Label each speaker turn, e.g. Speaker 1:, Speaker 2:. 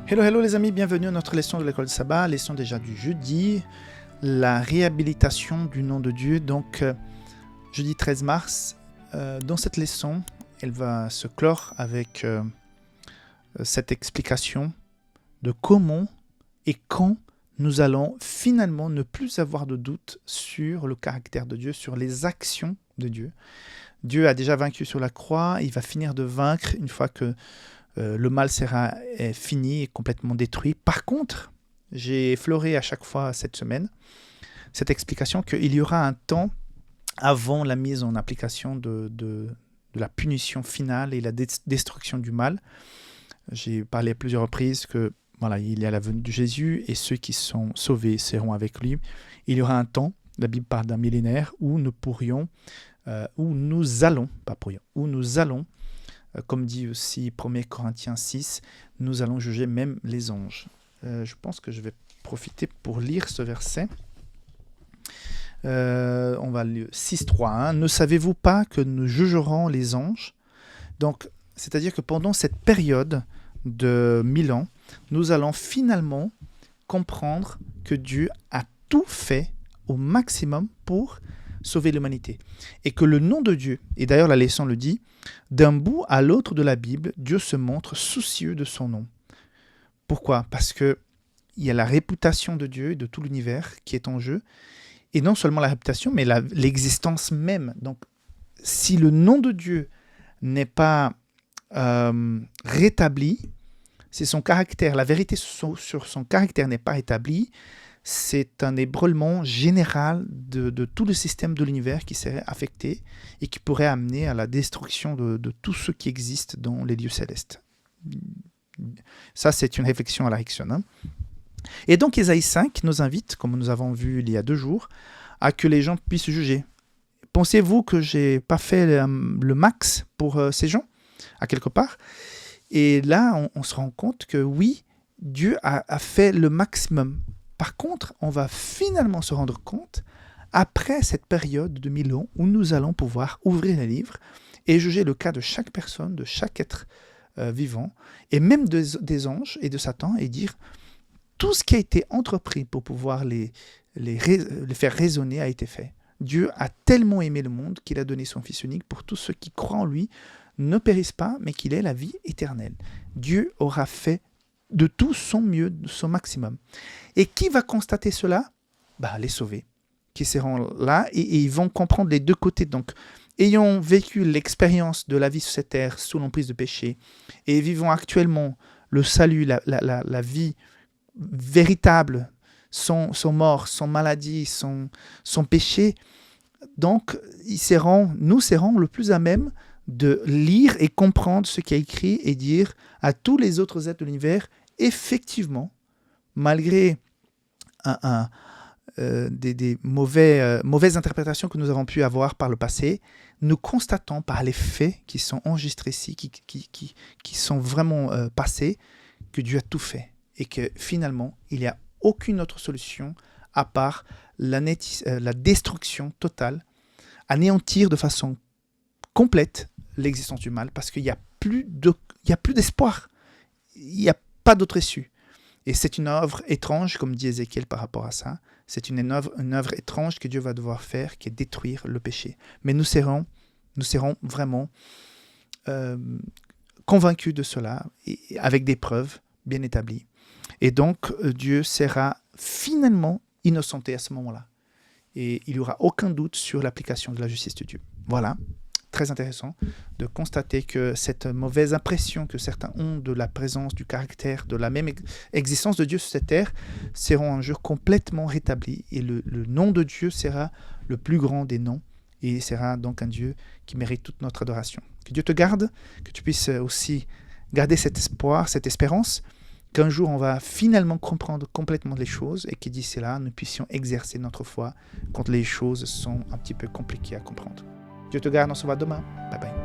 Speaker 1: Hello, hello les amis, bienvenue à notre leçon de l'école de sabbat, leçon déjà du jeudi, la réhabilitation du nom de Dieu. Donc, jeudi 13 mars, dans cette leçon, elle va se clore avec cette explication de comment et quand nous allons finalement ne plus avoir de doute sur le caractère de Dieu, sur les actions de Dieu. Dieu a déjà vaincu sur la croix, il va finir de vaincre une fois que le mal sera fini et complètement détruit. Par contre, j'ai effleuré à chaque fois cette semaine cette explication qu'il y aura un temps avant la mise en application de la punition finale et la destruction du mal. J'ai parlé à plusieurs reprises que voilà, il y a la venue de Jésus et ceux qui sont sauvés seront avec lui. Il y aura un temps, la Bible parle d'un millénaire, où nous allons, comme dit aussi 1 Corinthiens 6, nous allons juger même les anges. Je pense que je vais profiter pour lire ce verset. On va lire 6.3. Ne savez-vous pas que nous jugerons les anges ? Donc, c'est-à-dire que pendant cette période de 1000 ans, nous allons finalement comprendre que Dieu a tout fait au maximum pour sauver l'humanité. Et que le nom de Dieu, et d'ailleurs la leçon le dit, d'un bout à l'autre de la Bible, Dieu se montre soucieux de son nom. Pourquoi ? Parce qu'il y a la réputation de Dieu et de tout l'univers qui est en jeu. Et non seulement la réputation, mais l'existence même. Donc, si le nom de Dieu n'est pas rétabli, si son caractère, la vérité sur son caractère n'est pas rétablie, c'est un ébranlement général de tout le système de l'univers qui serait affecté et qui pourrait amener à la destruction de tout ce qui existe dans les lieux célestes. Ça, c'est une réflexion à la Rickson. Hein. Et donc, Ésaïe 5 nous invite, comme nous avons vu il y a 2 jours, à que les gens puissent juger. Pensez-vous que je n'ai pas fait le max pour ces gens, à quelque part ? Et là, on se rend compte que oui, Dieu a fait le maximum. Par contre, on va finalement se rendre compte, après cette période de 1000 ans, où nous allons pouvoir ouvrir les livres et juger le cas de chaque personne, de chaque être vivant, et même des anges et de Satan, et dire tout ce qui a été entrepris pour pouvoir les faire raisonner a été fait. Dieu a tellement aimé le monde qu'il a donné son Fils unique pour tous ceux qui croient en lui, ne périssent pas, mais qu'il ait la vie éternelle. Dieu aura fait de tout son mieux, de son maximum. Et qui va constater cela ? Les sauvés, qui seront là et ils vont comprendre les deux côtés. Donc, ayant vécu l'expérience de la vie sur cette terre sous l'emprise de péché et vivant actuellement le salut, la vie véritable, sans mort, sans maladie, sans péché, donc nous serons le plus à même de lire et comprendre ce qui est écrit et dire à tous les autres êtres de l'univers, effectivement, malgré des mauvaises interprétations que nous avons pu avoir par le passé, nous constatons par les faits qui sont enregistrés ici, qui sont vraiment passés, que Dieu a tout fait et que finalement, il n'y a aucune autre solution à part la destruction totale, anéantir de façon complète l'existence du mal, parce qu'il n'y a plus d'espoir, il n'y a pas d'autre issue. Et c'est une œuvre étrange, comme dit Ézéchiel par rapport à ça, c'est une œuvre étrange que Dieu va devoir faire, qui est détruire le péché. Mais nous serons vraiment convaincus de cela, et avec des preuves bien établies. Et donc, Dieu sera finalement innocenté à ce moment-là. Et il n'y aura aucun doute sur l'application de la justice de Dieu. Voilà. Très intéressant de constater que cette mauvaise impression que certains ont de la présence, du caractère, de la même existence de Dieu sur cette terre seront un jour complètement rétablis et le nom de Dieu sera le plus grand des noms et sera donc un Dieu qui mérite toute notre adoration. Que Dieu te garde, que tu puisses aussi garder cet espoir, cette espérance qu'un jour on va finalement comprendre complètement les choses et que d'ici là nous puissions exercer notre foi quand les choses sont un petit peu compliquées à comprendre. Dieu te garde, on se voit demain. Bye bye.